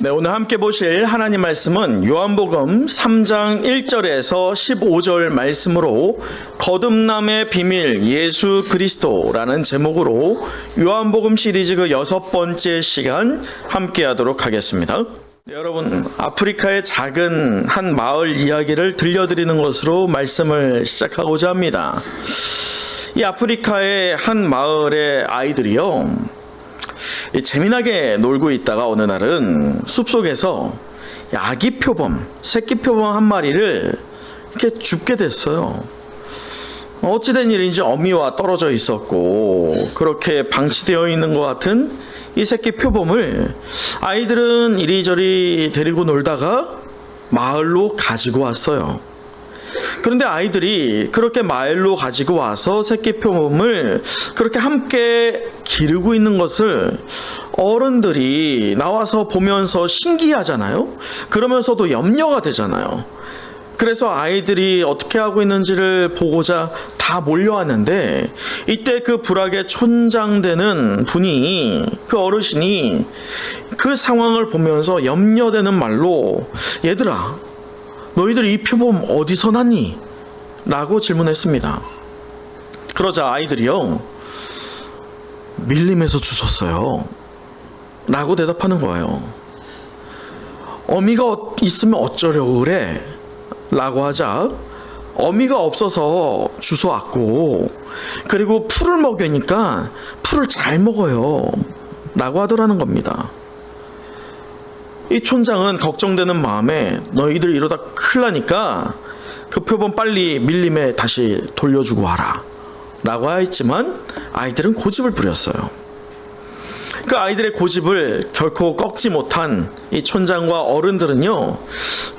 네, 오늘 함께 보실 하나님 말씀은 요한복음 3장 1절에서 15절 말씀으로 거듭남의 비밀 예수 그리스도라는 제목으로 요한복음 시리즈 그 6번째 시간 함께 하도록 하겠습니다. 네, 여러분, 아프리카의 작은 한 마을 이야기를 들려드리는 것으로 말씀을 시작하고자 합니다. 이 아프리카의 한 마을의 아이들이요, 재미나게 놀고 있다가 어느 날은 숲속에서 아기 표범, 새끼 표범 한 마리를 이렇게 줍게 됐어요. 어찌된 일인지 어미와 떨어져 있었고 그렇게 방치되어 있는 것 같은 이 새끼 표범을 아이들은 이리저리 데리고 놀다가 마을로 가지고 왔어요. 그런데 아이들이 그렇게 마을로 가지고 와서 새끼 표범을 그렇게 함께 기르고 있는 것을 어른들이 나와서 보면서 신기하잖아요. 그러면서도 염려가 되잖아요. 그래서 아이들이 어떻게 하고 있는지를 보고자 다 몰려왔는데, 이때 그 불악의 촌장되는 분이, 그 어르신이 그 상황을 보면서 염려되는 말로, 얘들아, 너희들 이 표범 어디서 났니? 라고 질문했습니다. 그러자 아이들이요, 밀림에서 주웠어요 라고 대답하는 거예요. 어미가 있으면 어쩌려고 그래? 라고 하자 어미가 없어서 주워왔고, 그리고 풀을 먹으니까 풀을 잘 먹어요 라고 하더라는 겁니다. 이 촌장은 걱정되는 마음에 너희들 이러다 큰일 나니까 그 표범 빨리 밀림에 다시 돌려주고 와라 라고 하였지만, 아이들은 고집을 부렸어요. 그 아이들의 고집을 결코 꺾지 못한 이 촌장과 어른들은요,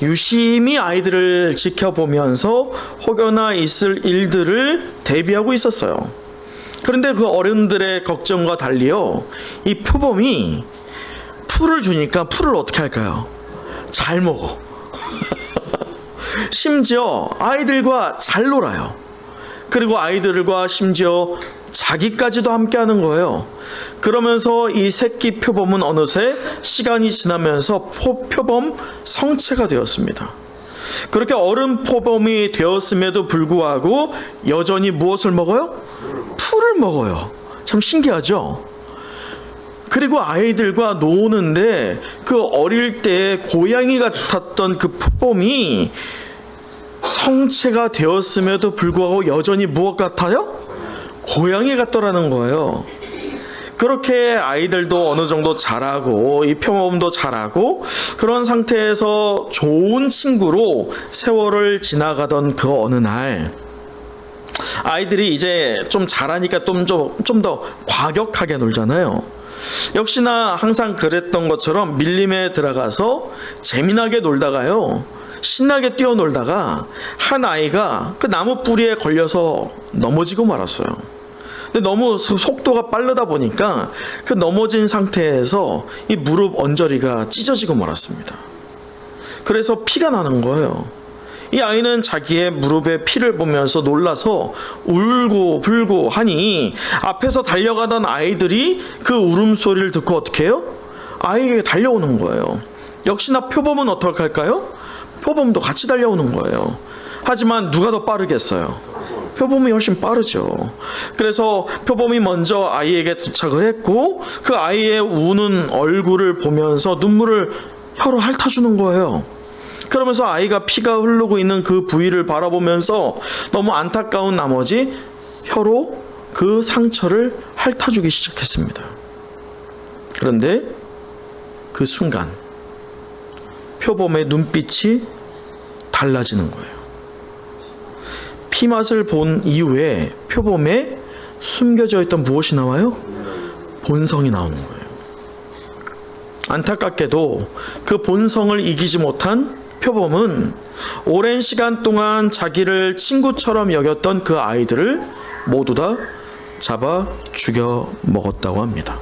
유심히 아이들을 지켜보면서 혹여나 있을 일들을 대비하고 있었어요. 그런데 그 어른들의 걱정과 달리요, 이 표범이 풀을 주니까 풀을 어떻게 할까요? 잘 먹어. 심지어 아이들과 잘 놀아요. 그리고 아이들과 심지어 자기까지도 함께 하는 거예요. 그러면서 이 새끼 표범은 어느새 시간이 지나면서 표범 성체가 되었습니다. 그렇게 어른 표범이 되었음에도 불구하고 여전히 무엇을 먹어요? 풀을 먹어요. 참 신기하죠? 그리고 아이들과 노는데 그 어릴 때 고양이 같았던 그 표범이 성체가 되었음에도 불구하고 여전히 무엇 같아요? 고양이 같더라는 거예요. 그렇게 아이들도 어느 정도 자라고 이 표범도 자라고 그런 상태에서 좋은 친구로 세월을 지나가던 그 어느 날, 아이들이 이제 좀 자라니까 좀 더 과격하게 놀잖아요. 역시나 항상 그랬던 것처럼 밀림에 들어가서 재미나게 놀다가요, 신나게 뛰어놀다가 한 아이가 그 나무 뿌리에 걸려서 넘어지고 말았어요. 근데 너무 속도가 빠르다 보니까 그 넘어진 상태에서 이 무릎 언저리가 찢어지고 말았습니다. 그래서 피가 나는 거예요. 이 아이는 자기의 무릎에 피를 보면서 놀라서 울고 불고 하니, 앞에서 달려가던 아이들이 그 울음소리를 듣고 어떻게 해요? 아이에게 달려오는 거예요. 역시나 표범은 어떻게 할까요? 표범도 같이 달려오는 거예요. 하지만 누가 더 빠르겠어요? 표범이 훨씬 빠르죠. 그래서 표범이 먼저 아이에게 도착을 했고, 그 아이의 우는 얼굴을 보면서 눈물을 혀로 핥아주는 거예요. 그러면서 아이가 피가 흐르고 있는 그 부위를 바라보면서 너무 안타까운 나머지 혀로 그 상처를 핥아주기 시작했습니다. 그런데 그 순간 표범의 눈빛이 달라지는 거예요. 피맛을 본 이후에 표범에 숨겨져 있던 무엇이 나와요? 본성이 나오는 거예요. 안타깝게도 그 본성을 이기지 못한 표범은 오랜 시간 동안 자기를 친구처럼 여겼던 그 아이들을 모두 다 잡아 죽여 먹었다고 합니다.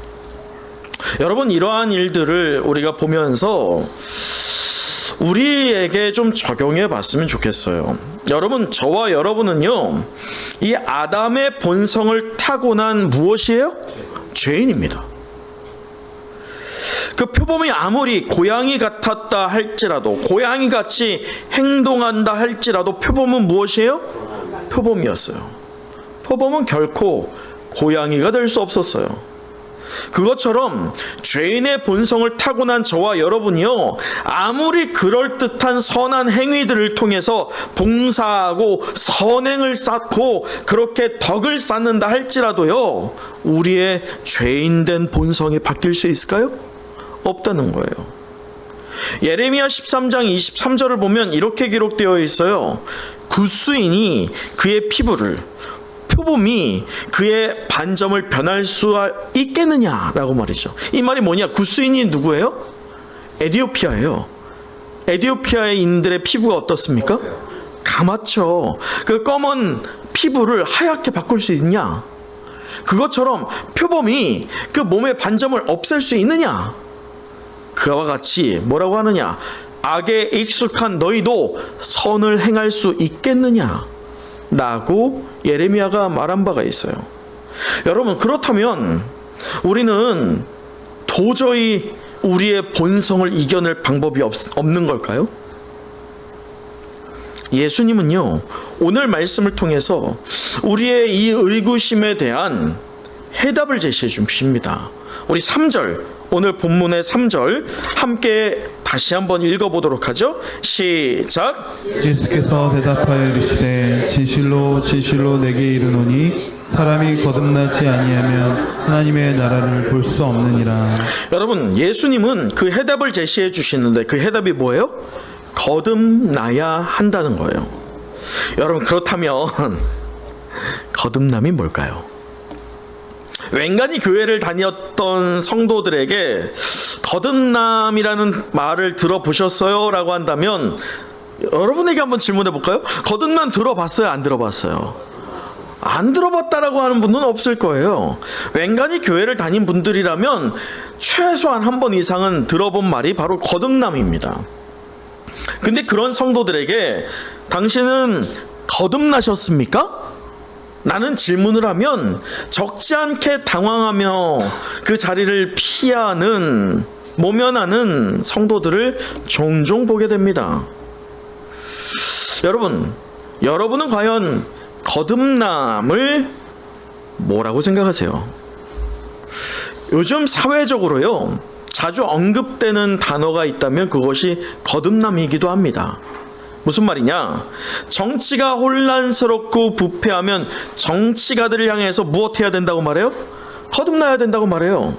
여러분, 이러한 일들을 우리가 보면서 우리에게 좀 적용해 봤으면 좋겠어요. 여러분, 저와 여러분은요, 이 아담의 본성을 타고난 무엇이에요? 죄인입니다. 그 표범이 아무리 고양이 같았다 할지라도, 고양이 같이 행동한다 할지라도 표범은 무엇이에요? 표범이었어요. 표범은 결코 고양이가 될 수 없었어요. 그것처럼 죄인의 본성을 타고난 저와 여러분이요, 아무리 그럴듯한 선한 행위들을 통해서 봉사하고 선행을 쌓고 그렇게 덕을 쌓는다 할지라도요, 우리의 죄인된 본성이 바뀔 수 있을까요? 없다는 거예요. 예레미야 13장 23절을 보면 이렇게 기록되어 있어요. 굿수인이 그의 피부를, 표범이 그의 반점을 변할 수 있겠느냐라고 말이죠. 이 말이 뭐냐? 굿수인이 누구예요? 에티오피아예요. 에티오피아인들의 피부가 어떻습니까? 까맣죠. 그 검은 피부를 하얗게 바꿀 수 있느냐? 그것처럼 표범이 그 몸의 반점을 없앨 수 있느냐? 그와 같이 뭐라고 하느냐? 악에 익숙한 너희도 선을 행할 수 있겠느냐? 라고 예레미야가 말한 바가 있어요. 여러분, 그렇다면 우리는 도저히 우리의 본성을 이겨낼 방법이 없는 걸까요? 예수님은요, 오늘 말씀을 통해서 우리의 이 의구심에 대한 해답을 제시해 주십니다. 우리 3절, 오늘 본문의 3절 함께 다시 한번 읽어보도록 하죠. 시작. 예수께서 대답하여 이르시되 진실로 진실로 내게 이르노니 사람이 거듭나지 아니하면 하나님의 나라를 볼 수 없느니라. 여러분, 예수님은 그 해답을 제시해 주시는데 그 해답이 뭐예요? 거듭나야 한다는 거예요. 여러분, 그렇다면 거듭남이 뭘까요? 웬간히 교회를 다녔던 성도들에게 거듭남이라는 말을 들어보셨어요? 라고 한다면 여러분에게 한번 질문해 볼까요? 거듭남 들어봤어요? 안 들어봤어요? 안 들어봤다라고 하는 분은 없을 거예요. 웬간히 교회를 다닌 분들이라면 최소한 한 번 이상은 들어본 말이 바로 거듭남입니다. 근데 그런 성도들에게 당신은 거듭나셨습니까? 라는 질문을 하면 적지 않게 당황하며 그 자리를 피하는, 모면하는 성도들을 종종 보게 됩니다. 여러분은 과연 거듭남을 뭐라고 생각하세요? 요즘 사회적으로요, 자주 언급되는 단어가 있다면 그것이 거듭남이기도 합니다. 무슨 말이냐? 정치가 혼란스럽고 부패하면 정치가들을 향해서 무엇해야 된다고 말해요? 거듭나야 된다고 말해요.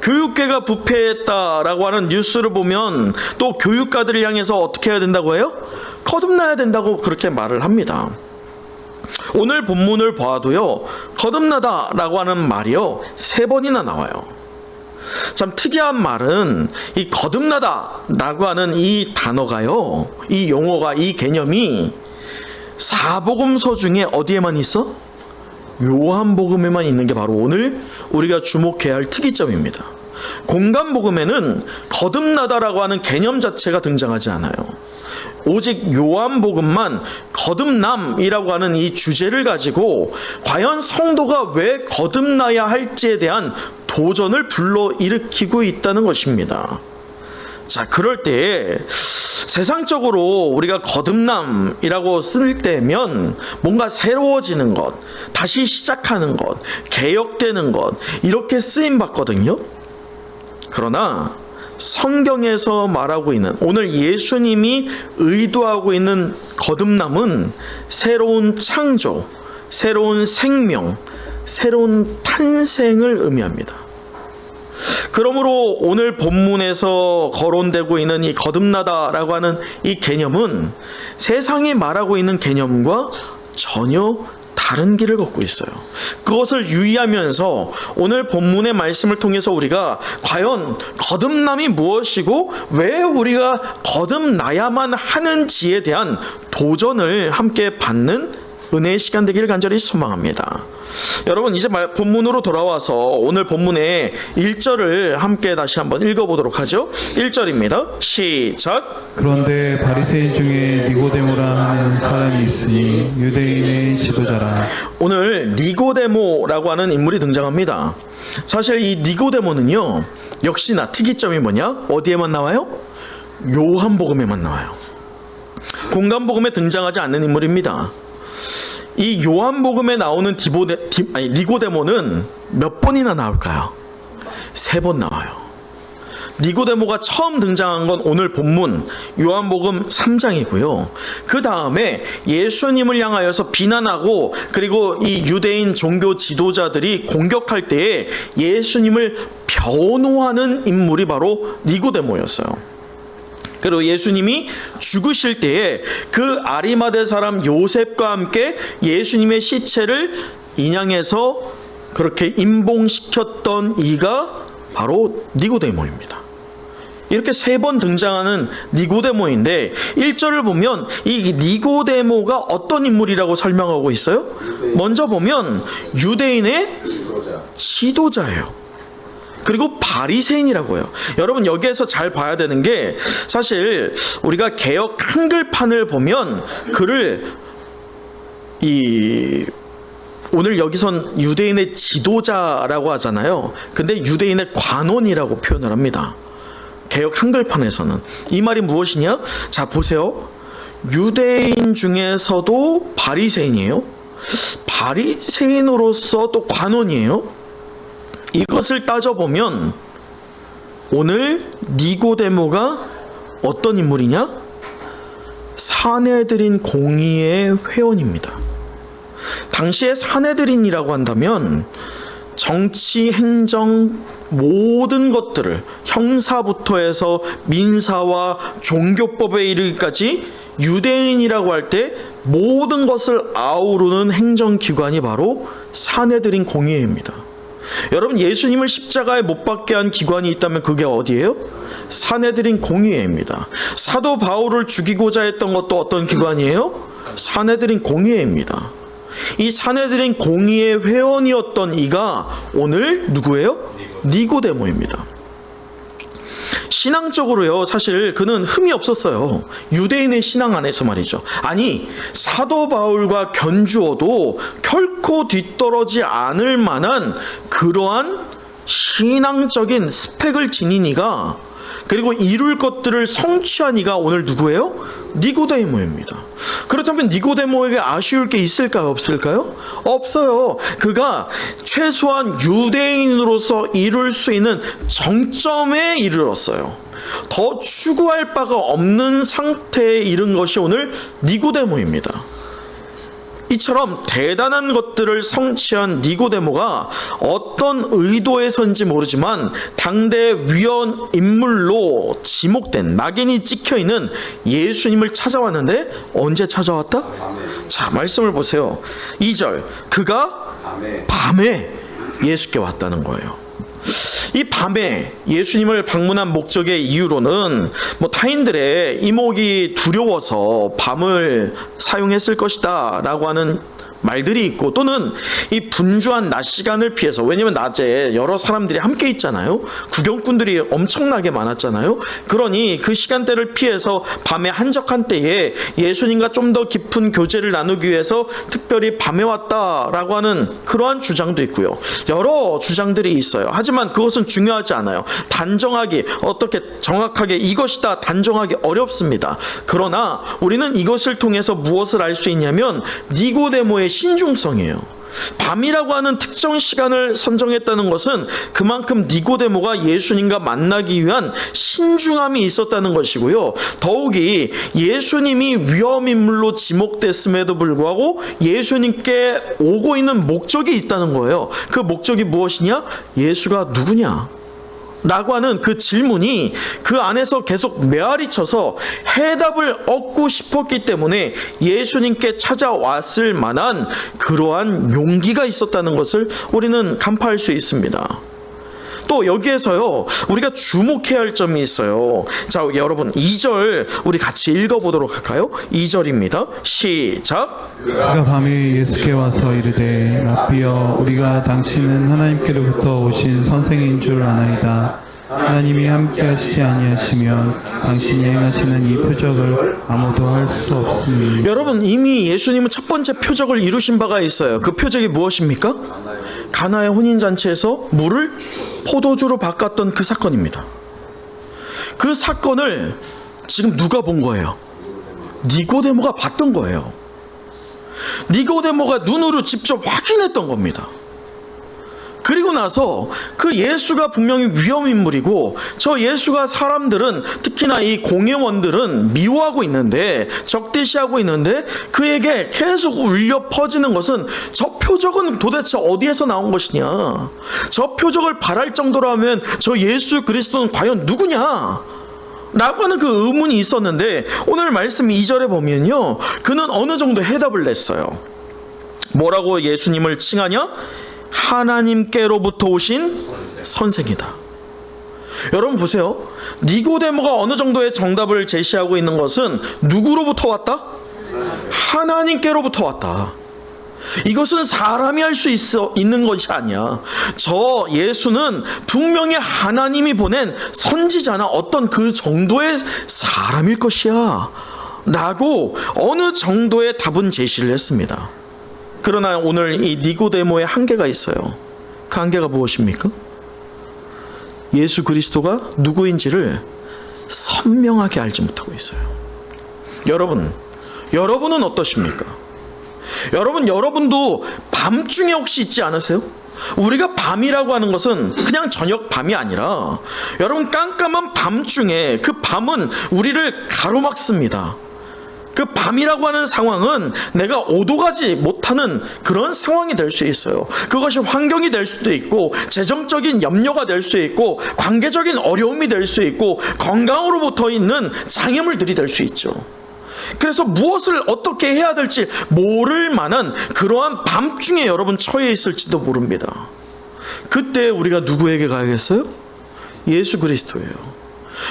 교육계가 부패했다라고 하는 뉴스를 보면 또 교육가들을 향해서 어떻게 해야 된다고 해요? 거듭나야 된다고 그렇게 말을 합니다. 오늘 본문을 봐도요, 거듭나다라고 하는 말이요 3번이나 나와요. 참 특이한 말은 이 거듭나다라고 하는 이 단어가요, 이 용어가, 이 개념이 사복음서 중에 어디에만 있어? 요한복음에만 있는 게 바로 오늘 우리가 주목해야 할 특이점입니다. 공간복음에는 거듭나다라고 하는 개념 자체가 등장하지 않아요. 오직 요한복음만 거듭남이라고 하는 이 주제를 가지고 과연 성도가 왜 거듭나야 할지에 대한 도전을 불러일으키고 있다는 것입니다. 자, 그럴 때 세상적으로 우리가 거듭남이라고 쓸 때면 뭔가 새로워지는 것, 다시 시작하는 것, 개혁되는 것, 이렇게 쓰임 받거든요. 그러나 성경에서 말하고 있는, 오늘 예수님이 의도하고 있는 거듭남은 새로운 창조, 새로운 생명, 새로운 탄생을 의미합니다. 그러므로 오늘 본문에서 거론되고 있는 이 거듭나다라고 하는 이 개념은 세상이 말하고 있는 개념과 전혀 다른 길을 걷고 있어요. 그것을 유의하면서 오늘 본문의 말씀을 통해서 우리가 과연 거듭남이 무엇이고 왜 우리가 거듭나야만 하는지에 대한 도전을 함께 받는 은혜의 시간 되기를 간절히 소망합니다. 여러분, 이제 본문으로 돌아와서 오늘 본문의 1절을 함께 다시 한번 읽어보도록 하죠. 1절입니다. 시작. 그런데 바리새인 중에 니고데모라 하는 사람이 있으니 유대인의 지도자라. 오늘 니고데모라고 하는 인물이 등장합니다. 사실 이 니고데모는요, 역시나 특이점이 뭐냐? 어디에만 나와요? 요한복음에만 나와요. 공간복음에 등장하지 않는 인물입니다. 이 요한복음에 나오는 니고데모는 몇 번이나 나올까요? 3번 나와요. 니고데모가 처음 등장한 건 오늘 본문 요한복음 3장이고요. 그 다음에 예수님을 향하여서 비난하고 그리고 이 유대인 종교 지도자들이 공격할 때에 예수님을 변호하는 인물이 바로 니고데모였어요. 그리고 예수님이 죽으실 때에 그 아리마대 사람 요셉과 함께 예수님의 시체를 인양해서 그렇게 임봉시켰던 이가 바로 니고데모입니다. 이렇게 3번 등장하는 니고데모인데 1절을 보면 이 니고데모가 어떤 인물이라고 설명하고 있어요? 먼저 보면 유대인의 지도자예요. 그리고 바리새인이라고 해요. 여러분 여기에서 잘 봐야 되는 게 사실 우리가 개역 한글판을 보면 글을 오늘 여기선 유대인의 지도자라고 하잖아요. 근데 유대인의 관원이라고 표현을 합니다. 개역 한글판에서는. 이 말이 무엇이냐? 자 보세요. 유대인 중에서도 바리새인이에요. 바리새인으로서 또 관원이에요. 이것을 따져보면 오늘 니고데모가 어떤 인물이냐? 사내들인 공의의 회원입니다. 당시에 사내들인이라고 한다면 정치, 행정 모든 것들을 형사부터 해서 민사와 종교법에 이르기까지 유대인이라고 할 때 모든 것을 아우르는 행정기관이 바로 사내들인 공의회입니다. 여러분 예수님을 십자가에 못 박게 한 기관이 있다면 그게 어디예요? 사내들인 공의회입니다. 사도 바울을 죽이고자 했던 것도 어떤 기관이에요? 사내들인 공의회입니다. 이 사내들인 공의회 회원이었던 이가 오늘 누구예요? 니고데모입니다. 신앙적으로요, 사실 그는 흠이 없었어요. 유대인의 신앙 안에서 말이죠. 아니, 사도 바울과 견주어도 결코 뒤떨어지 않을 만한 그러한 신앙적인 스펙을 지닌 이가, 그리고 이룰 것들을 성취한 이가 오늘 누구예요? 니고데모입니다. 그렇다면 니고데모에게 아쉬울 게 있을까요? 없을까요? 없어요. 그가 최소한 유대인으로서 이룰 수 있는 정점에 이르렀어요. 더 추구할 바가 없는 상태에 이른 것이 오늘 니고데모입니다. 이처럼 대단한 것들을 성취한 니고데모가 어떤 의도에서인지 모르지만 당대 위원 인물로 지목된, 낙인이 찍혀있는 예수님을 찾아왔는데 언제 찾아왔다? 자, 말씀을 보세요. 2절, 그가 밤에 예수께 왔다는 거예요. 이 밤에 예수님을 방문한 목적의 이유로는 타인들의 이목이 두려워서 밤을 사용했을 것이다 라고 하는 말들이 있고, 또는 이 분주한 낮 시간을 피해서, 왜냐면 낮에 여러 사람들이 함께 있잖아요. 구경꾼들이 엄청나게 많았잖아요. 그러니 그 시간대를 피해서 밤에 한적한 때에 예수님과 좀 더 깊은 교제를 나누기 위해서 특별히 밤에 왔다라고 하는 그러한 주장도 있고요. 여러 주장들이 있어요. 하지만 그것은 중요하지 않아요. 단정하게, 어떻게 정확하게 이것이다 단정하기 어렵습니다. 그러나 우리는 이것을 통해서 무엇을 알 수 있냐면 니고데모의 신중성이에요. 밤이라고 하는 특정 시간을 선정했다는 것은 그만큼 니고데모가 예수님과 만나기 위한 신중함이 있었다는 것이고요. 더욱이 예수님이 위험인물로 지목됐음에도 불구하고 예수님께 오고 있는 목적이 있다는 거예요. 그 목적이 무엇이냐? 예수가 누구냐? 라고 하는 그 질문이 그 안에서 계속 메아리 쳐서 해답을 얻고 싶었기 때문에 예수님께 찾아왔을 만한 그러한 용기가 있었다는 것을 우리는 간파할 수 있습니다. 또 여기에서요, 우리가 주목해야 할 점이 있어요. 자, 여러분 2절 우리 같이 읽어보도록 할까요? 2절입니다. 시작. 그가 밤에 예수께 와서 이르되 라삐여, 우리가 당신은 하나님께로부터 오신 선생인 줄 아나이다. 하나님이 함께 하시지 아니하시면 당신이 행하시는 이 표적을 아무도 할 수 없으니. 여러분 이미 예수님은 첫 번째 표적을 이루신 바가 있어요. 그 표적이 무엇입니까? 가나의 혼인잔치에서 물을 포도주로 바꿨던 그 사건입니다. 그 사건을 지금 누가 본 거예요? 니고데모가 봤던 거예요. 니고데모가 눈으로 직접 확인했던 겁니다. 그리고 나서 그 예수가 분명히 위험인물이고 저 예수가 사람들은 특히나 이 공회원들은 미워하고 있는데 적대시하고 있는데 그에게 계속 울려 퍼지는 것은 저 표적은 도대체 어디에서 나온 것이냐, 저 표적을 바랄 정도로 하면 저 예수 그리스도는 과연 누구냐 라고 하는 그 의문이 있었는데 오늘 말씀 2절에 보면요, 그는 어느 정도 해답을 냈어요. 뭐라고 예수님을 칭하냐? 하나님께로부터 오신 선생이다. 여러분 보세요. 니고데모가 어느 정도의 정답을 제시하고 있는 것은 누구로부터 왔다? 하나님께로부터 왔다. 이것은 사람이 할 수 있는 것이 아니야. 저 예수는 분명히 하나님이 보낸 선지자나 어떤 그 정도의 사람일 것이야 라고 어느 정도의 답은 제시를 했습니다. 그러나 오늘 이 니고데모의 한계가 있어요. 그 한계가 무엇입니까? 예수 그리스도가 누구인지를 선명하게 알지 못하고 있어요. 여러분은 어떠십니까? 여러분도 밤중에 혹시 있지 않으세요? 우리가 밤이라고 하는 것은 그냥 저녁 밤이 아니라 여러분 깜깜한 밤중에 그 밤은 우리를 가로막습니다. 그 밤이라고 하는 상황은 내가 오도가지 못하는 그런 상황이 될 수 있어요. 그것이 환경이 될 수도 있고 재정적인 염려가 될 수 있고 관계적인 어려움이 될 수 있고 건강으로부터 있는 장애물들이 될 수 있죠. 그래서 무엇을 어떻게 해야 될지 모를 만한 그러한 밤중에 여러분 처해 있을지도 모릅니다. 그때 우리가 누구에게 가야겠어요? 예수 그리스도예요.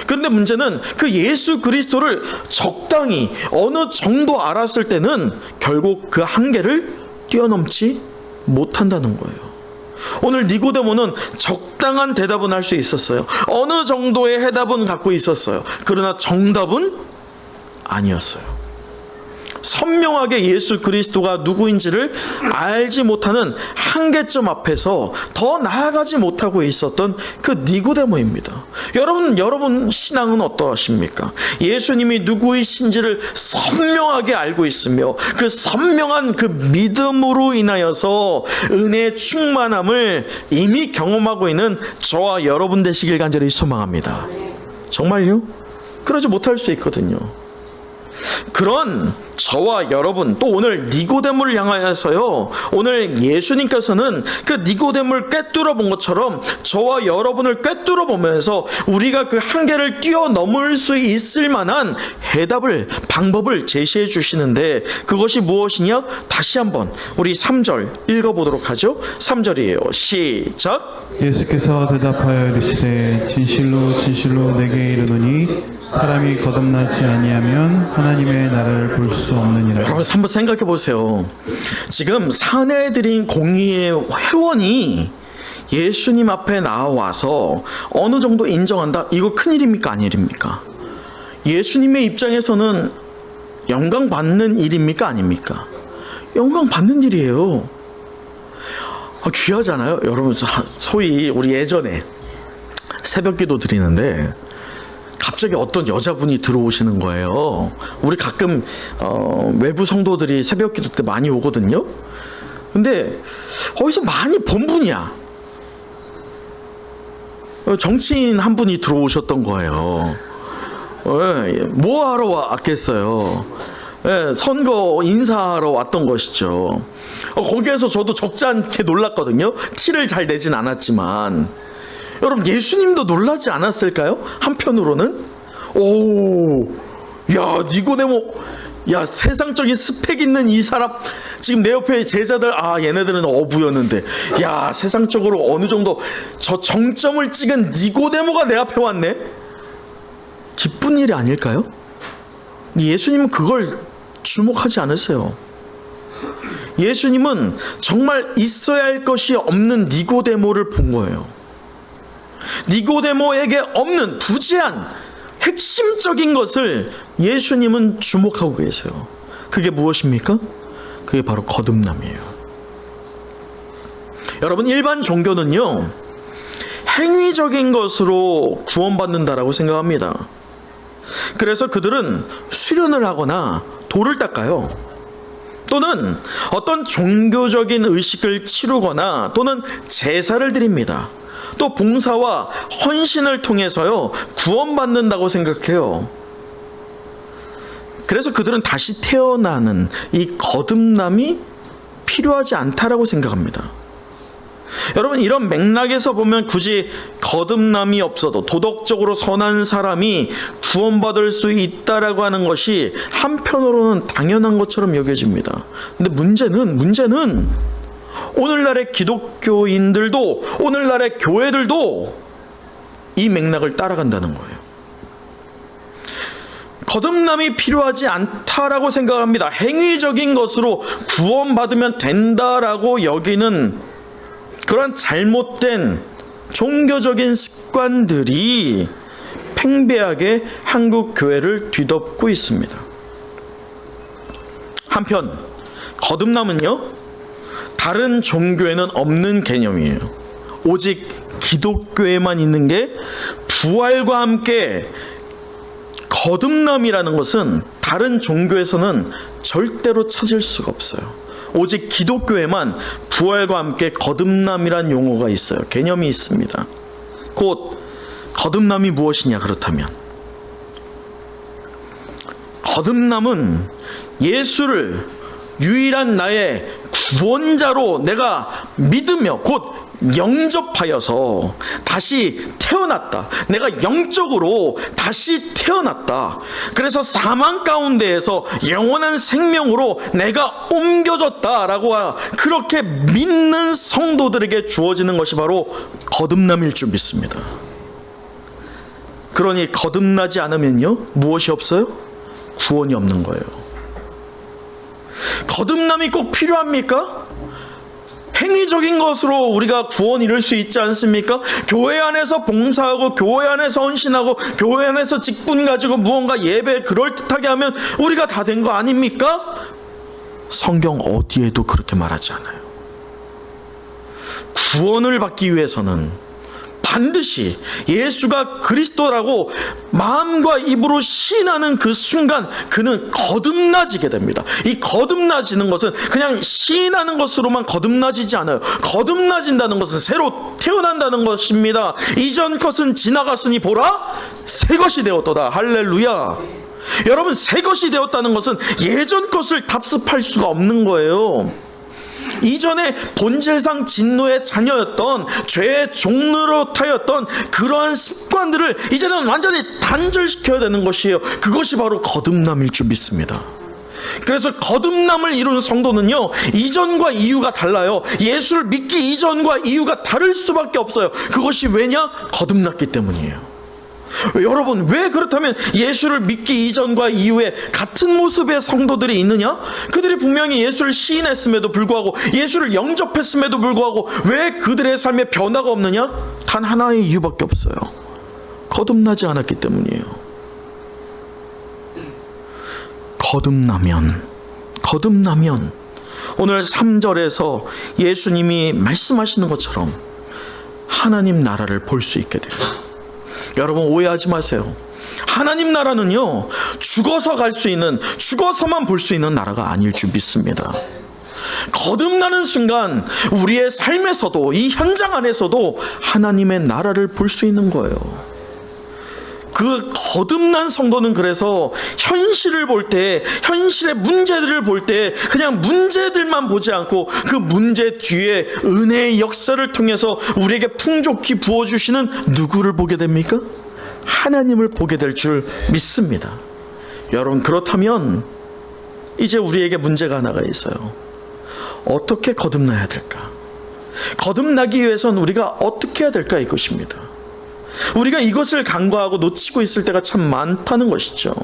그런데 문제는 그 예수 그리스도를 적당히 어느 정도 알았을 때는 결국 그 한계를 뛰어넘지 못한다는 거예요. 오늘 니고데모는 적당한 대답은 할 수 있었어요. 어느 정도의 해답은 갖고 있었어요. 그러나 정답은 아니었어요. 선명하게 예수 그리스도가 누구인지를 알지 못하는 한계점 앞에서 더 나아가지 못하고 있었던 그 니고데모입니다. 여러분 신앙은 어떠하십니까? 예수님이 누구이신지를 선명하게 알고 있으며 그 선명한 그 믿음으로 인하여서 은혜의 충만함을 이미 경험하고 있는 저와 여러분 되시길 간절히 소망합니다. 정말요? 그러지 못할 수 있거든요. 그런 저와 여러분, 또 오늘 니고데모를 향하여서요, 오늘 예수님께서는 그 니고데모를 꿰뚫어 본 것처럼 저와 여러분을 꿰뚫어 보면서 우리가 그 한계를 뛰어넘을 수 있을 만한 해답을, 방법을 제시해 주시는데 그것이 무엇이냐? 다시 한번 우리 3절 읽어보도록 하죠. 3절이에요. 시작. 예수께서 대답하여 이르시되 진실로 진실로 내게 이르노니 사람이 거듭나지 아니하면 하나님의 나라를 볼 수 없느니라. 여러분 한번 생각해 보세요. 지금 사내들인 공의회 회원이 예수님 앞에 나와서 어느 정도 인정한다? 이거 큰일입니까? 아니일입니까? 예수님의 입장에서는 영광 받는 일입니까? 아닙니까? 영광 받는 일이에요. 귀하잖아요. 여러분 소위 우리 예전에 새벽기도 드리는데 갑자기 어떤 여자분이 들어오시는 거예요. 우리 가끔 외부 성도들이 새벽기도 때 많이 오거든요. 근데 어디서 많이 본 분이야. 정치인 한 분이 들어오셨던 거예요. 뭐 하러 왔겠어요? 선거 인사하러 왔던 것이죠. 거기에서 저도 적지 않게 놀랐거든요. 티를 잘 내진 않았지만 여러분 예수님도 놀라지 않았을까요? 한편으로는 야 니고데모, 야 세상적인 스펙 있는 이 사람, 지금 내 옆에 제자들 얘네들은 어부였는데 야 세상적으로 어느 정도 저 정점을 찍은 니고데모가 내 앞에 왔네. 기쁜 일이 아닐까요? 예수님은 그걸 주목하지 않으세요. 예수님은 정말 있어야 할 것이 없는 니고데모를 본 거예요. 니고데모에게 없는 부재한 핵심적인 것을 예수님은 주목하고 계세요. 그게 무엇입니까? 그게 바로 거듭남이에요. 여러분, 일반 종교는요, 행위적인 것으로 구원받는다라고 생각합니다. 그래서 그들은 수련을 하거나 돌을 닦아요. 또는 어떤 종교적인 의식을 치르거나 또는 제사를 드립니다. 또 봉사와 헌신을 통해서요, 구원받는다고 생각해요. 그래서 그들은 다시 태어나는 이 거듭남이 필요하지 않다라고 생각합니다. 여러분, 이런 맥락에서 보면 굳이 거듭남이 없어도 도덕적으로 선한 사람이 구원받을 수 있다라고 하는 것이 한편으로는 당연한 것처럼 여겨집니다. 근데 문제는 오늘날의 기독교인들도, 오늘날의 교회들도 이 맥락을 따라간다는 거예요. 거듭남이 필요하지 않다라고 생각합니다. 행위적인 것으로 구원받으면 된다라고 여기는 그런 잘못된 종교적인 습관들이 팽배하게 한국 교회를 뒤덮고 있습니다. 한편 거듭남은요, 다른 종교에는 없는 개념이에요. 오직 기독교에만 있는 게, 부활과 함께 거듭남이라는 것은 다른 종교에서는 절대로 찾을 수가 없어요. 오직 기독교에만 부활과 함께 거듭남이란 용어가 있어요. 개념이 있습니다. 곧 거듭남이 무엇이냐, 그렇다면 거듭남은 예수를 유일한 나의 구원자로 내가 믿으며 곧 영접하여서 다시 태어났다. 내가 영적으로 다시 태어났다. 그래서 사망 가운데에서 영원한 생명으로 내가 옮겨졌다라고 그렇게 믿는 성도들에게 주어지는 것이 바로 거듭남일 줄 믿습니다. 그러니 거듭나지 않으면요, 무엇이 없어요? 구원이 없는 거예요. 거듭남이 꼭 필요합니까? 행위적인 것으로 우리가 구원 이룰 수 있지 않습니까? 교회 안에서 봉사하고 교회 안에서 헌신하고 교회 안에서 직분 가지고 무언가 예배 그럴듯하게 하면 우리가 다 된 거 아닙니까? 성경 어디에도 그렇게 말하지 않아요. 구원을 받기 위해서는 반드시 예수가 그리스도라고 마음과 입으로 시인하는 그 순간 그는 거듭나지게 됩니다. 이 거듭나지는 것은 그냥 시인하는 것으로만 거듭나지지 않아요. 거듭나진다는 것은 새로 태어난다는 것입니다. 이전 것은 지나갔으니 보라, 새 것이 되었도다. 할렐루야. 여러분, 새 것이 되었다는 것은 예전 것을 답습할 수가 없는 거예요. 이전에 본질상 진노의 자녀였던 죄의 종로로 타였던 그러한 습관들을 이제는 완전히 단절시켜야 되는 것이에요. 그것이 바로 거듭남일 줄 믿습니다. 그래서 거듭남을 이루는 성도는요, 이전과 이후가 달라요. 예수를 믿기 이전과 이후가 다를 수밖에 없어요. 그것이 왜냐? 거듭났기 때문이에요. 여러분, 왜 그렇다면 예수를 믿기 이전과 이후에 같은 모습의 성도들이 있느냐? 그들이 분명히 예수를 시인했음에도 불구하고, 예수를 영접했음에도 불구하고 왜 그들의 삶에 변화가 없느냐? 단 하나의 이유밖에 없어요. 거듭나지 않았기 때문이에요. 거듭나면 오늘 3절에서 예수님이 말씀하시는 것처럼 하나님 나라를 볼 수 있게 돼요. 여러분, 오해하지 마세요. 하나님 나라는요, 죽어서 갈 수 있는, 죽어서만 볼 수 있는 나라가 아닐 줄 믿습니다. 거듭나는 순간 우리의 삶에서도, 이 현장 안에서도 하나님의 나라를 볼 수 있는 거예요. 그 거듭난 성도는 그래서 현실을 볼 때, 현실의 문제들을 볼 때 그냥 문제들만 보지 않고 그 문제 뒤에 은혜의 역사를 통해서 우리에게 풍족히 부어주시는 누구를 보게 됩니까? 하나님을 보게 될 줄 믿습니다. 여러분, 그렇다면 이제 우리에게 문제가 하나가 있어요. 어떻게 거듭나야 될까? 거듭나기 위해서는 우리가 어떻게 해야 될까, 이것입니다. 우리가 이것을 간과하고 놓치고 있을 때가 참 많다는 것이죠.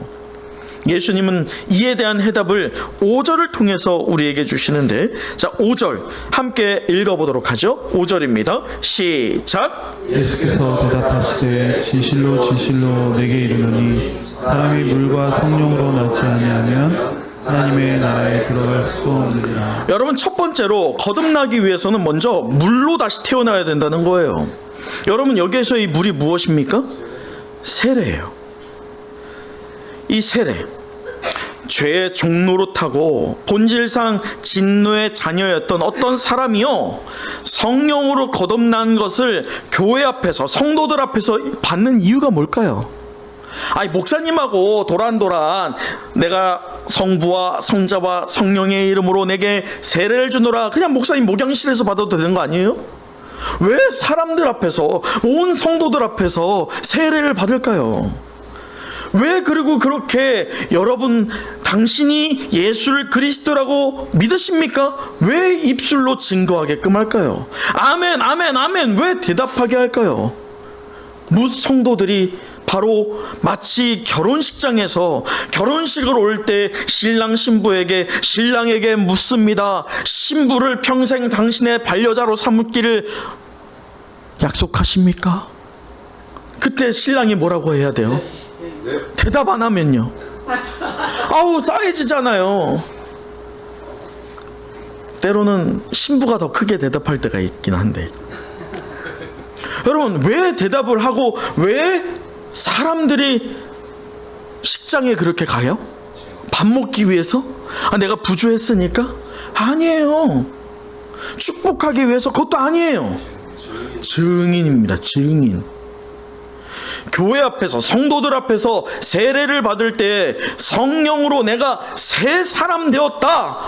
예수님은 이에 대한 해답을 5절을 통해서 우리에게 주시는데, 자, 5절 함께 읽어보도록 하죠. 5절입니다. 시작. 예수께서 대답하시되 진실로 진실로 내게 이르노니 사람이 물과 성령으로 나지 아니하면 하나님의 나라에 들어갈 수 없느니라. 여러분, 첫 번째로 거듭나기 위해서는 먼저 물로 다시 태어나야 된다는 거예요. 여러분, 여기에서 이 물이 무엇입니까? 세례예요. 이 세례, 죄의 종로로 타고 본질상 진노의 자녀였던 어떤 사람이요, 성령으로 거듭난 것을 교회 앞에서, 성도들 앞에서 받는 이유가 뭘까요? 아니, 목사님하고 도란도란 내가 성부와 성자와 성령의 이름으로 내게 세례를 주노라, 그냥 목사님 목양실에서 받아도 되는 거 아니에요? 왜 사람들 앞에서, 온 성도들 앞에서 세례를 받을까요? 왜 그리고 그렇게 여러분 당신이 예수를 그리스도라고 믿으십니까? 왜 입술로 증거하게끔 할까요? 아멘, 아멘, 아멘 왜 대답하게 할까요? 무성도들이 바로 마치 결혼식장에서 결혼식을 올 때 신랑 신랑에게 묻습니다. 신부를 평생 당신의 반려자로 삼기를 약속하십니까? 그때 신랑이 뭐라고 해야 돼요? 대답 안 하면요, 아우 싸해지잖아요. 때로는 신부가 더 크게 대답할 때가 있긴 한데, 여러분, 왜 대답을 하고 왜 사람들이 식장에 그렇게 가요? 밥 먹기 위해서? 내가 부주했으니까? 아니에요. 축복하기 위해서? 그것도 아니에요. 증인입니다. 증인. 교회 앞에서, 성도들 앞에서 세례를 받을 때 성령으로 내가 새 사람 되었다,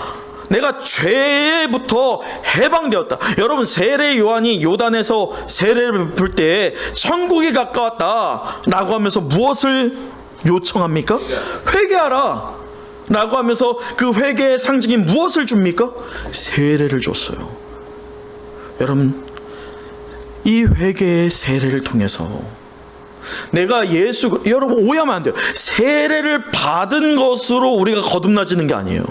내가 죄부터 해방되었다. 여러분, 세례 요한이 요단에서 세례를 베풀 때 천국이 가까웠다 라고 하면서 무엇을 요청합니까? 회개하라 라고 하면서 그 회개의 상징인 무엇을 줍니까? 세례를 줬어요. 여러분, 이 회개의 세례를 통해서 내가 여러분 오해하면 안 돼요. 세례를 받은 것으로 우리가 거듭나지는 게 아니에요.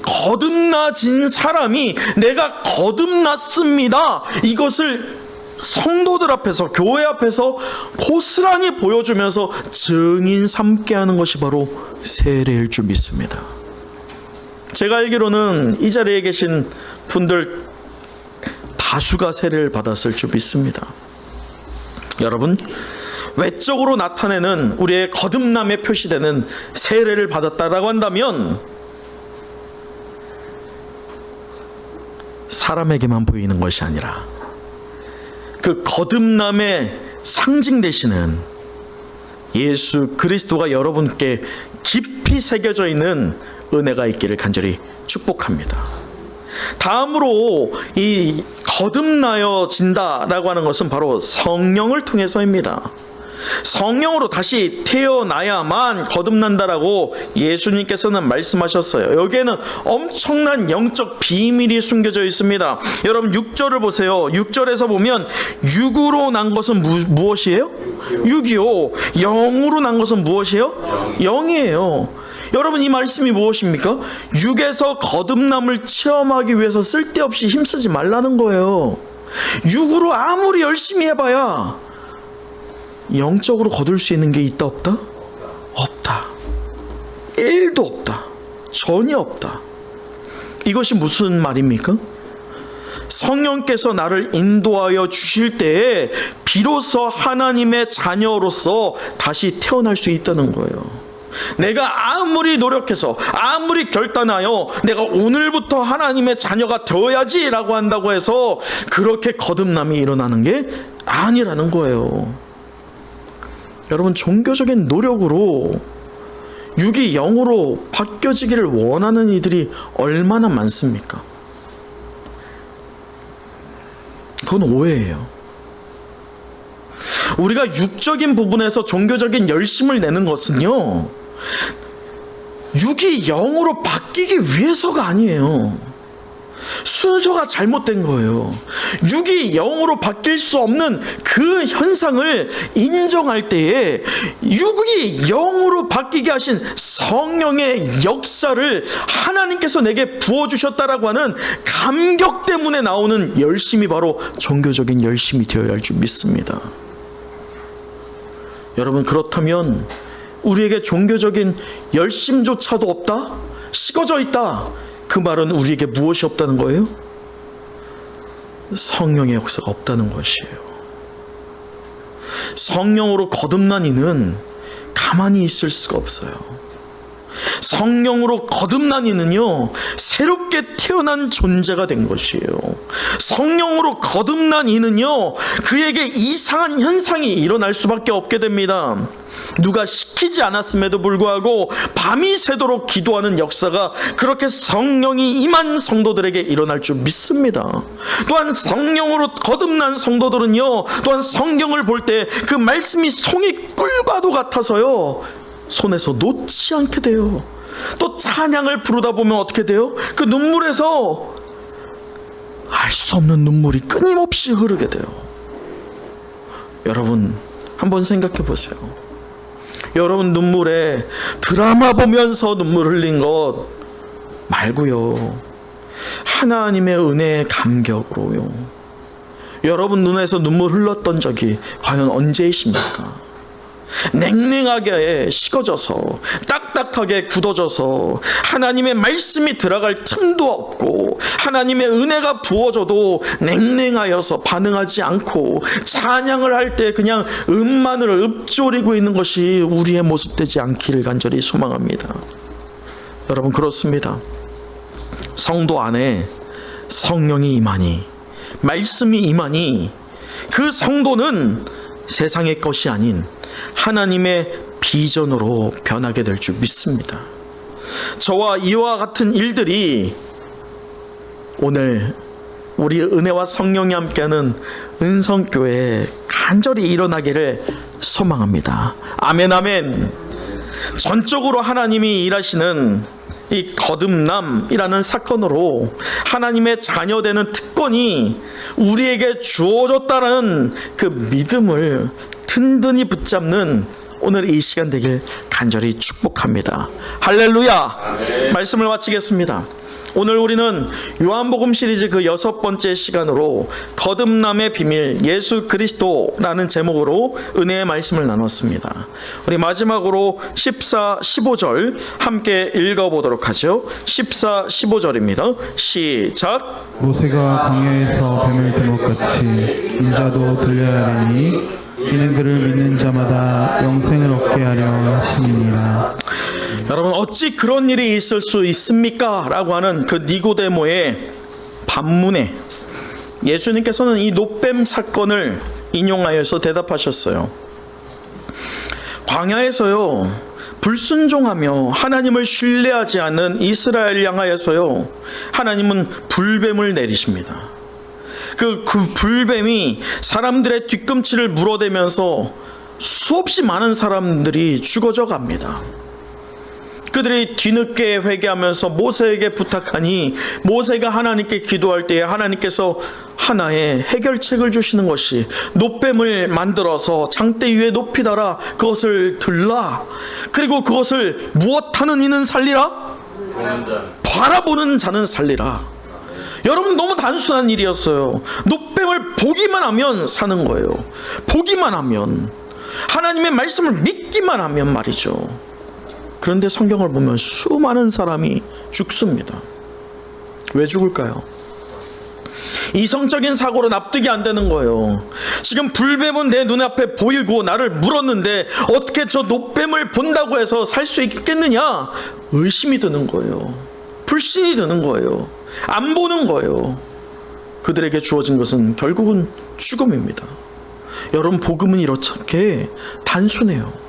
거듭나진 사람이 내가 거듭났습니다, 이것을 성도들 앞에서, 교회 앞에서 고스란히 보여주면서 증인 삼게 하는 것이 바로 세례일 줄 믿습니다. 제가 알기로는 이 자리에 계신 분들 다수가 세례를 받았을 줄 믿습니다. 여러분, 외적으로 나타내는 우리의 거듭남에 표시되는 세례를 받았다라고 한다면 사람에게만 보이는 것이 아니라 그 거듭남의 상징 되시는 예수 그리스도가 여러분께 깊이 새겨져 있는 은혜가 있기를 간절히 축복합니다. 다음으로 이 거듭나여진다라고 하는 것은 바로 성령을 통해서입니다. 성령으로 다시 태어나야만 거듭난다라고 예수님께서는 말씀하셨어요. 여기에는 엄청난 영적 비밀이 숨겨져 있습니다. 여러분 6절을 보세요. 6절에서 보면 육으로 난 것은 무엇이에요? 육이요. 영으로 난 것은 무엇이에요? 영이에요. 여러분, 이 말씀이 무엇입니까? 육에서 거듭남을 체험하기 위해서 쓸데없이 힘쓰지 말라는 거예요. 육으로 아무리 열심히 해봐야 영적으로 거둘 수 있는 게 있다 없다? 없다. 1도 없다. 전혀 없다. 이것이 무슨 말입니까? 성령께서 나를 인도하여 주실 때에 비로소 하나님의 자녀로서 다시 태어날 수 있다는 거예요. 내가 아무리 노력해서, 아무리 결단하여 내가 오늘부터 하나님의 자녀가 되어야지 라고 한다고 해서 그렇게 거듭남이 일어나는 게 아니라는 거예요. 여러분, 종교적인 노력으로 육이 영으로 바뀌어지기를 원하는 이들이 얼마나 많습니까? 그건 오해예요. 우리가 육적인 부분에서 종교적인 열심을 내는 것은요, 육이 영으로 바뀌기 위해서가 아니에요. 순서가 잘못된 거예요. 육이 영으로 바뀔 수 없는 그 현상을 인정할 때에 육이 영으로 바뀌게 하신 성령의 역사를 하나님께서 내게 부어주셨다라고 하는 감격 때문에 나오는 열심이 바로 종교적인 열심이 되어야 할 줄 믿습니다. 여러분, 그렇다면 우리에게 종교적인 열심조차도 없다? 식어져 있다. 그 말은 우리에게 무엇이 없다는 거예요? 성령의 역사가 없다는 것이에요. 성령으로 거듭난 이는 가만히 있을 수가 없어요. 성령으로 거듭난 이는요, 새롭게 태어난 존재가 된 것이에요. 성령으로 거듭난 이는요, 그에게 이상한 현상이 일어날 수밖에 없게 됩니다. 누가 시키지 않았음에도 불구하고 밤이 새도록 기도하는 역사가 그렇게 성령이 임한 성도들에게 일어날 줄 믿습니다. 또한 성령으로 거듭난 성도들은요, 또한 성경을 볼 때 그 말씀이 송이 꿀과도 같아서요, 손에서 놓지 않게 돼요. 또 찬양을 부르다 보면 어떻게 돼요? 그 눈물에서 알 수 없는 눈물이 끊임없이 흐르게 돼요. 여러분, 한번 생각해 보세요. 여러분, 눈물에 드라마 보면서 눈물 흘린 것 말고요, 하나님의 은혜의 감격으로요, 여러분 눈에서 눈물 흘렀던 적이 과연 언제이십니까? 냉랭하게 식어져서 딱딱하게 굳어져서 하나님의 말씀이 들어갈 틈도 없고 하나님의 은혜가 부어져도 냉랭하여서 반응하지 않고 찬양을 할 때 그냥 음만을 읊조리고 있는 것이 우리의 모습 되지 않기를 간절히 소망합니다. 여러분, 그렇습니다. 성도 안에 성령이 임하니, 말씀이 임하니 그 성도는 세상의 것이 아닌 하나님의 비전으로 변하게 될 줄 믿습니다. 저와 이와 같은 일들이 오늘 우리 은혜와 성령이 함께하는 은성교회에 간절히 일어나기를 소망합니다. 아멘, 아멘. 전적으로 하나님이 일하시는 이 거듭남이라는 사건으로 하나님의 자녀되는 특권이 우리에게 주어졌다는 그 믿음을 든든히 붙잡는 오늘 이 시간 되길 간절히 축복합니다. 할렐루야. 네. 말씀을 마치겠습니다. 오늘 우리는 요한복음 시리즈 그 6번째 시간으로 거듭남의 비밀 예수 그리스도라는 제목으로 은혜의 말씀을 나눴습니다. 우리 마지막으로 14, 15절 함께 읽어보도록 하죠. 14, 15절입니다. 시작. 모세가 광야에서 뱀을 든 것 같이 인자도 들려야 하리니 이는 그를 믿는 자마다 영생을 얻게 하려 하심이니라. 여러분, 어찌 그런 일이 있을 수 있습니까? 라고 하는 그 니고데모의 반문에 예수님께서는 이 놋뱀 사건을 인용하여서 대답하셨어요. 광야에서요, 불순종하며 하나님을 신뢰하지 않는 이스라엘 향하여서요, 하나님은 불뱀을 내리십니다. 그 불뱀이 사람들의 뒤꿈치를 물어대면서 수없이 많은 사람들이 죽어져 갑니다. 그들이 뒤늦게 회개하면서 모세에게 부탁하니 모세가 하나님께 기도할 때에 하나님께서 하나의 해결책을 주시는 것이 놋뱀을 만들어서 장대 위에 높이 달아 그것을 들라. 그리고 그것을 무엇하는 이는 살리라? 바라보는 자는 살리라. 여러분, 너무 단순한 일이었어요. 놋뱀을 보기만 하면 사는 거예요. 보기만 하면, 하나님의 말씀을 믿기만 하면 말이죠. 그런데 성경을 보면 수많은 사람이 죽습니다. 왜 죽을까요? 이성적인 사고로 납득이 안 되는 거예요. 지금 불뱀은 내 눈앞에 보이고 나를 물었는데 어떻게 저 놋뱀을 본다고 해서 살 수 있겠느냐? 의심이 드는 거예요. 불신이 드는 거예요. 안 보는 거예요. 그들에게 주어진 것은 결국은 죽음입니다. 여러분, 복음은 이렇게 단순해요.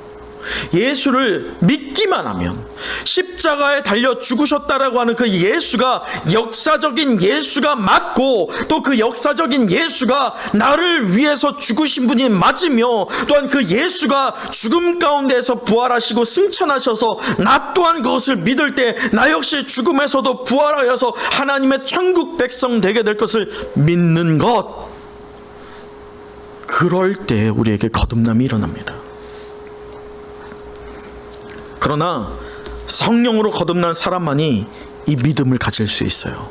예수를 믿기만 하면, 십자가에 달려 죽으셨다라고 하는 그 예수가 역사적인 예수가 맞고, 또 그 역사적인 예수가 나를 위해서 죽으신 분이 맞으며, 또한 그 예수가 죽음 가운데에서 부활하시고 승천하셔서 나 또한 그것을 믿을 때 나 역시 죽음에서도 부활하여서 하나님의 천국 백성 되게 될 것을 믿는 것, 그럴 때 우리에게 거듭남이 일어납니다. 그러나 성령으로 거듭난 사람만이 이 믿음을 가질 수 있어요.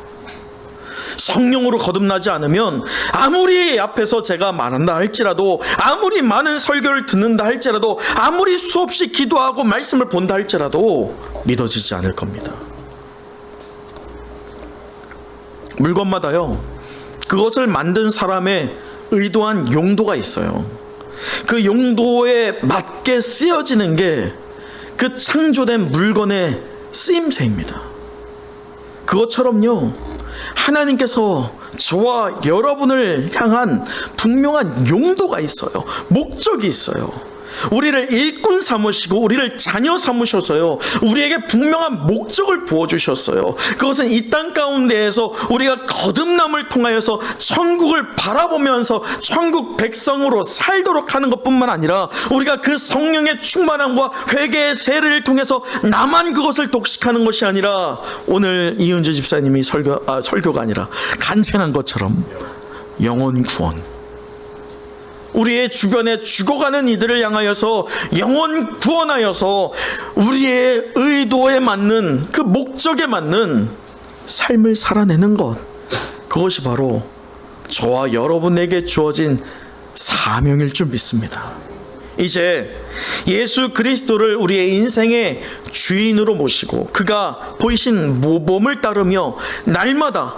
성령으로 거듭나지 않으면 아무리 앞에서 제가 말한다 할지라도, 아무리 많은 설교를 듣는다 할지라도, 아무리 수없이 기도하고 말씀을 본다 할지라도 믿어지지 않을 겁니다. 물건마다요, 그것을 만든 사람의 의도한 용도가 있어요. 그 용도에 맞게 쓰여지는 게 그 창조된 물건의 쓰임새입니다. 그것처럼요, 하나님께서 저와 여러분을 향한 분명한 용도가 있어요. 목적이 있어요. 우리를 일꾼 삼으시고 우리를 자녀 삼으셔서요, 우리에게 분명한 목적을 부어주셨어요. 그것은 이 땅 가운데에서 우리가 거듭남을 통하여서 천국을 바라보면서 천국 백성으로 살도록 하는 것뿐만 아니라, 우리가 그 성령의 충만함과 회개의 세례를 통해서 나만 그것을 독식하는 것이 아니라, 오늘 이은주 집사님이 설교가 아니라 간증한 것처럼 영혼 구원, 우리의 주변에 죽어가는 이들을 향하여서 영혼 구원하여서 우리의 의도에 맞는, 그 목적에 맞는 삶을 살아내는 것, 그것이 바로 저와 여러분에게 주어진 사명일 줄 믿습니다. 이제 예수 그리스도를 우리의 인생의 주인으로 모시고 그가 보이신 모범을 따르며 날마다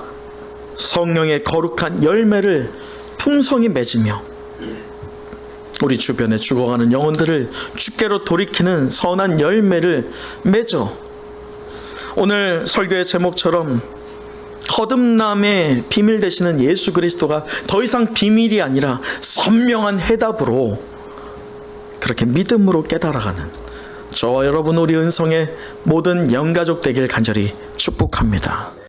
성령의 거룩한 열매를 풍성히 맺으며 우리 주변에 죽어가는 영혼들을 주께로 돌이키는 선한 열매를 맺어 오늘 설교의 제목처럼 거듭남의 비밀 되시는 예수 그리스도가 더 이상 비밀이 아니라 선명한 해답으로 그렇게 믿음으로 깨달아가는 저와 여러분, 우리 은성의 모든 영가족 되길 간절히 축복합니다.